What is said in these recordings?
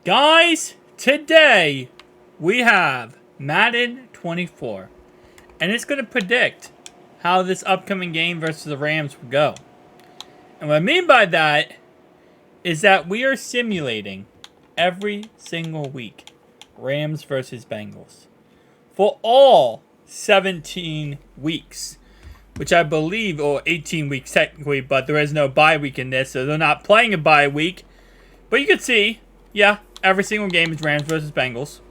Guys, today we have Madden 24. And it's going to predict how this upcoming game versus the Rams will go. And what I mean by that is that we are simulating every single week Rams versus Bengals for all 17 weeks, which I believe, or 18 weeks technically, but there is no bye week in this, so they're not playing a bye week. But you can see, yeah, every single game is Rams versus Bengals.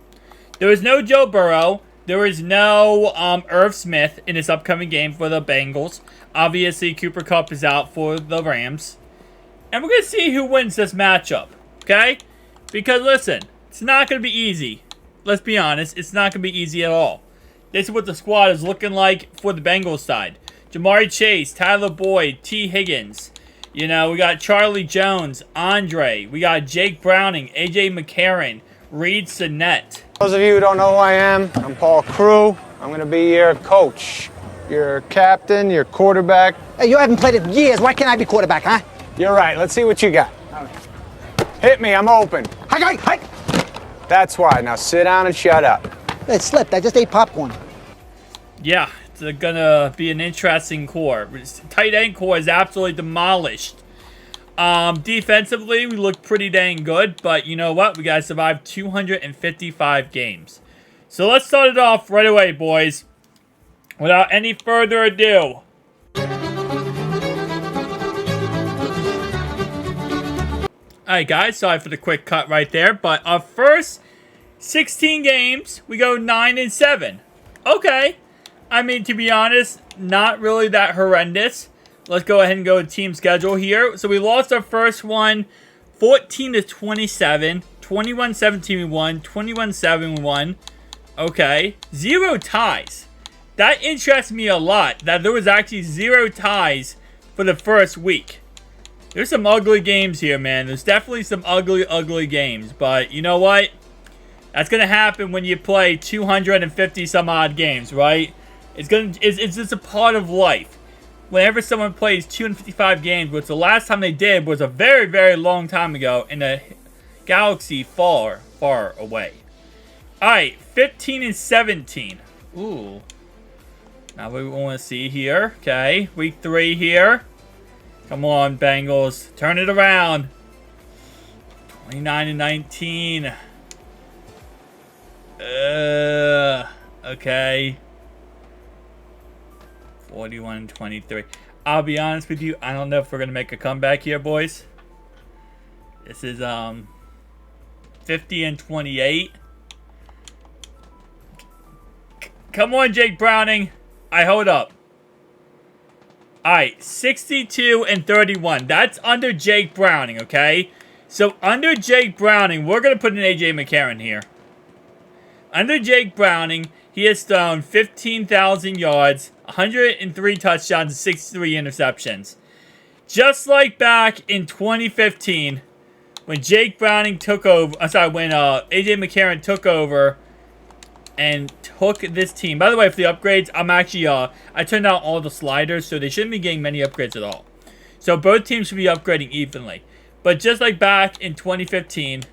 There is no Joe Burrow. There is no Irv Smith in this upcoming game for the Bengals. Obviously, Cooper Kupp is out for the Rams. And we're going to see who wins this matchup, okay? Because, listen, it's not going to be easy. Let's be honest, it's not going to be easy at all. This is what the squad is looking like for the Bengals side. Jamari Chase, Tyler Boyd, T. Higgins. You know, we got Charlie Jones, Andre. We got Jake Browning, A.J. McCarron, Reed Sinnett. Those of you who don't know who I am, I'm Paul Crew. I'm going to be your coach, your captain, your quarterback. Hey, you haven't played in years. Why can't I be quarterback, huh? You're right. Let's see what you got. Hit me. I'm open. Hi. That's why. Now sit down and shut up. It slipped. I just ate popcorn. Yeah, it's going to be an interesting core. Tight end core is absolutely demolished. Defensively, we look pretty dang good, but you know what? We got to survive 255 games. So let's start it off right away, boys. Without any further ado. Alright, guys. Sorry for the quick cut right there, but our first 16 games, we go 9-7. Okay. I mean, to be honest, not really that horrendous. Let's go ahead and go to team schedule here. So we lost our first one 14-27, 21-17 we won, 21-7 we won. Okay, 0 ties. That interests me a lot, that there was actually 0 ties for the first week. There's some ugly games here, man. There's definitely some ugly games. But you know what? That's going to happen when you play 250 some odd games, right? It's just a part of life. Whenever someone plays 255 games, which the last time they did was a very, very long time ago in a galaxy far, far away. Alright, 15-17. Ooh. Now we want to see here. Okay, week 3 here. Come on, Bengals. Turn it around. 29-19. Okay. 41-23. I'll be honest with you, I don't know if we're gonna make a comeback here, boys. This is 50-28. Come on, Jake Browning. Hold up. Alright, 62-31. That's under Jake Browning, okay? So under Jake Browning, we're gonna put an A.J. McCarron here. Under Jake Browning, he has thrown 15,000 yards, 103 touchdowns, and 63 interceptions. Just like back in 2015, when Jake Browning took over, when A.J. McCarron took over and took this team. By the way, for the upgrades, I'm actually, I turned out all the sliders, so they shouldn't be getting many upgrades at all. So both teams should be upgrading evenly. But just like back in 2015,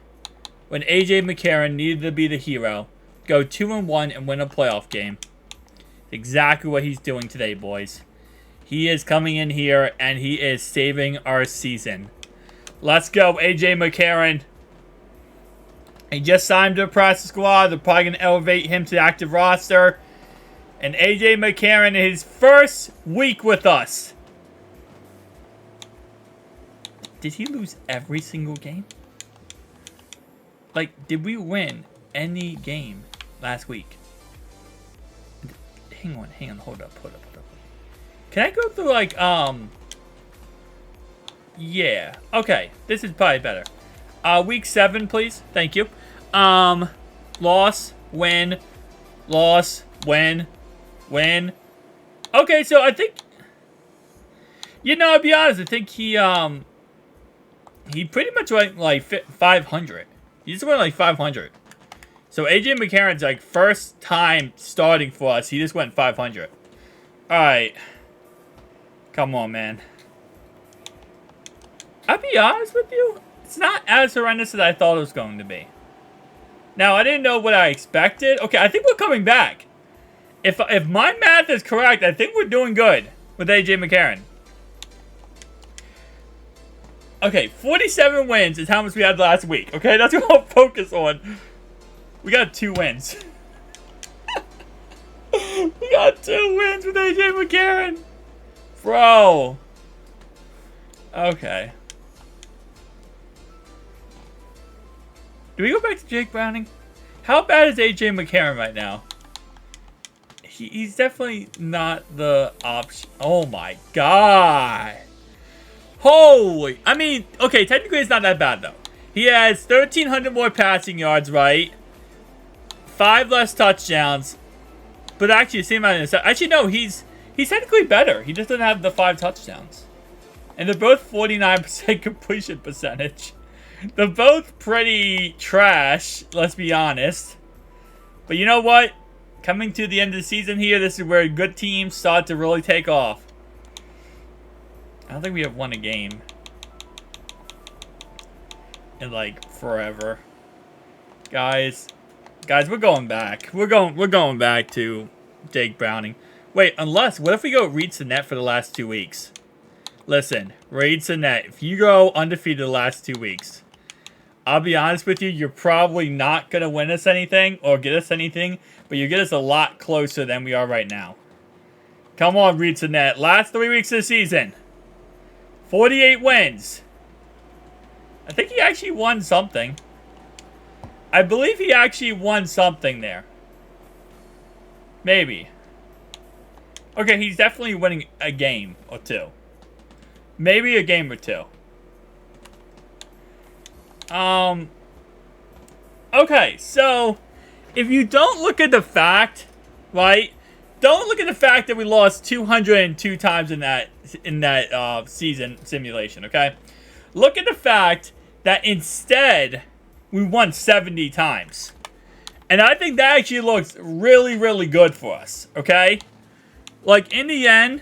when A.J. McCarron needed to be the hero, go 2-1 and win a playoff game. Exactly what he's doing today, boys. He is coming in here and he is saving our season. Let's go, A.J. McCarron. He just signed to the practice squad. They're probably going to elevate him to the active roster. And A.J. McCarron in his first week with us. Did he lose every single game? Like, did we win any game last week? Hang on, hold up. Can I go through, like, yeah. Okay, this is probably better. Week 7, please. Thank you. Loss, win, loss, win. Okay, so I think, you know, I'll be honest, I think he pretty much went, like, 500. He just went, like, 500. So A.J. McCarron's, like, first time starting for us, he just went 500. Alright. Come on, man. I'll be honest with you, It's not as horrendous as I thought it was going to be. Now, I didn't know what I expected. Okay, I think we're coming back. If my math is correct, I think we're doing good with A.J. McCarron. Okay, 47 wins is how much we had last week. Okay, that's what I'll focus on. We got 2 wins. We got 2 wins with A.J. McCarron. Bro. Okay. Do we go back to Jake Browning? How bad is A.J. McCarron right now? He's definitely not the option. Oh my god. Holy. I mean, okay, technically it's not that bad though. He has 1,300 more passing yards, right? 5 less touchdowns. But actually, the same amount of... Actually, no, he's technically better. He just doesn't have the 5 touchdowns. And they're both 49% completion percentage. They're both pretty trash, let's be honest. But you know what? Coming to the end of the season here, this is where good teams start to really take off. I don't think we have won a game in like forever. Guys, we're going back. We're going back to Jake Browning. Wait, unless what if we go read the net for the last 2 weeks? Listen, read the net. If you go undefeated the last 2 weeks, I'll be honest with you, you're probably not going to win us anything or get us anything, but you get us a lot closer than we are right now. Come on, read the net. Last 3 weeks of the season. 48 wins. I think he actually won something. I believe he actually won something there. Maybe. Okay, he's definitely winning a game or 2. Maybe a game or 2. Okay, so if you don't look at the fact, right? Don't look at the fact that we lost 202 times in that season simulation, okay? Look at the fact that instead we won 70 times. And I think that actually looks really, really good for us, okay? Like, in the end,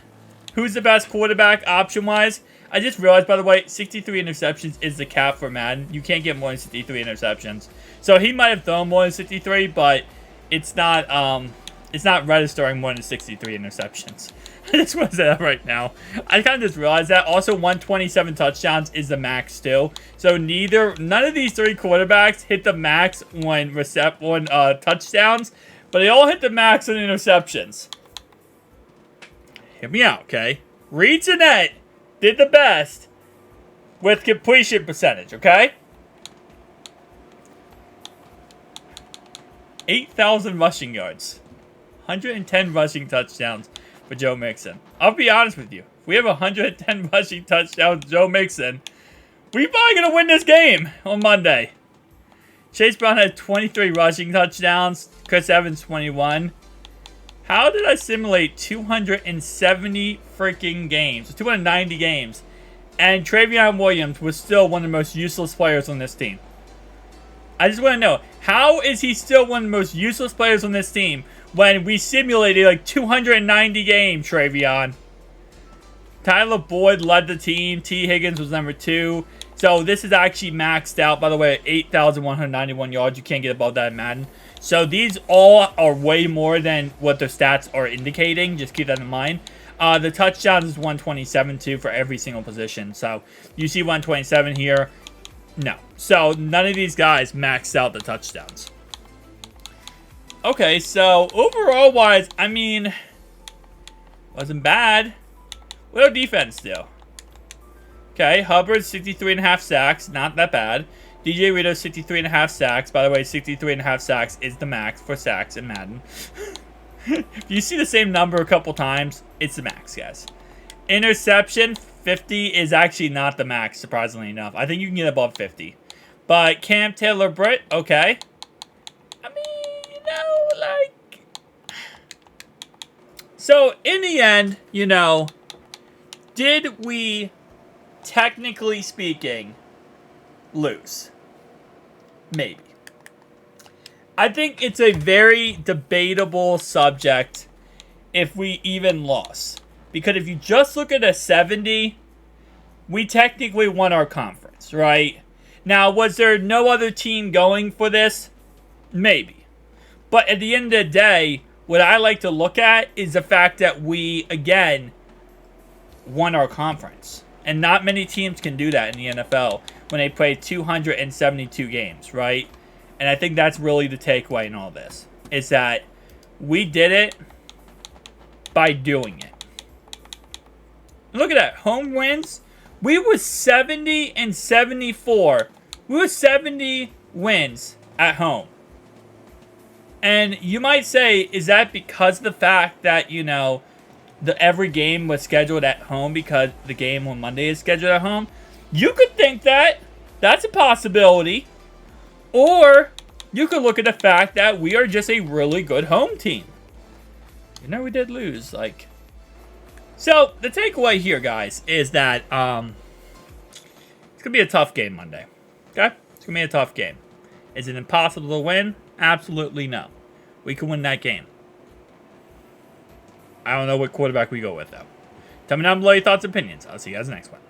who's the best quarterback option-wise? I just realized, by the way, 63 interceptions is the cap for Madden. You can't get more than 63 interceptions. So he might have thrown more than 63, but it's not registering more than 63 interceptions. I just want to say that right now. I kind of just realized that. Also, 127 touchdowns is the max too. So none of these 3 quarterbacks hit the max on touchdowns, but they all hit the max on interceptions. Hear me out, okay? Reed Jeanette did the best with completion percentage, okay? 8,000 rushing yards. 110 rushing touchdowns for Joe Mixon. I'll be honest with you. If we have 110 rushing touchdowns, Joe Mixon, we're probably going to win this game on Monday. Chase Brown had 23 rushing touchdowns. Chris Evans, 21. How did I simulate 270 freaking games? 290 games. And Travion Williams was still one of the most useless players on this team. I just want to know, how is he still one of the most useless players on this team when we simulated like 290 games, Travion? Tyler Boyd led the team. T. Higgins was number 2. So this is actually maxed out, by the way, at 8,191 yards. You can't get above that in Madden. So these all are way more than what their stats are indicating. Just keep that in mind. The touchdowns is 127 too for every single position. So you see 127 here. No. So none of these guys maxed out the touchdowns. Okay, so overall wise, I mean, wasn't bad. What did our defense do? Okay, Hubbard, 63.5 sacks. Not that bad. DJ Rito, 63.5 sacks. By the way, 63.5 sacks is the max for sacks in Madden. If you see the same number a couple times, it's the max, guys. Interception, 50 is actually not the max, surprisingly enough. I think you can get above 50. But Cam Taylor-Britt, okay. I mean, you know, like... So, in the end, you know, did we, technically speaking, lose? Maybe. I think it's a very debatable subject if we even lost. Because if you just look at a 70, we technically won our conference, right? Now, was there no other team going for this? Maybe. But at the end of the day, what I like to look at is the fact that we, again, won our conference. And not many teams can do that in the NFL when they play 272 games, right? And I think that's really the takeaway in all this, is that we did it by doing it. Look at that. Home wins. We were 70 and 74. We were 70 wins at home. And you might say, is that because of the fact that, you know, every game was scheduled at home because the game on Monday is scheduled at home? You could think that. That's a possibility. Or you could look at the fact that we are just a really good home team. You know, we did lose, like... So, the takeaway here, guys, is that, it's going to be a tough game Monday. Okay? It's going to be a tough game. Is it impossible to win? Absolutely no. We can win that game. I don't know what quarterback we go with, though. Tell me down below your thoughts and opinions. I'll see you guys next one.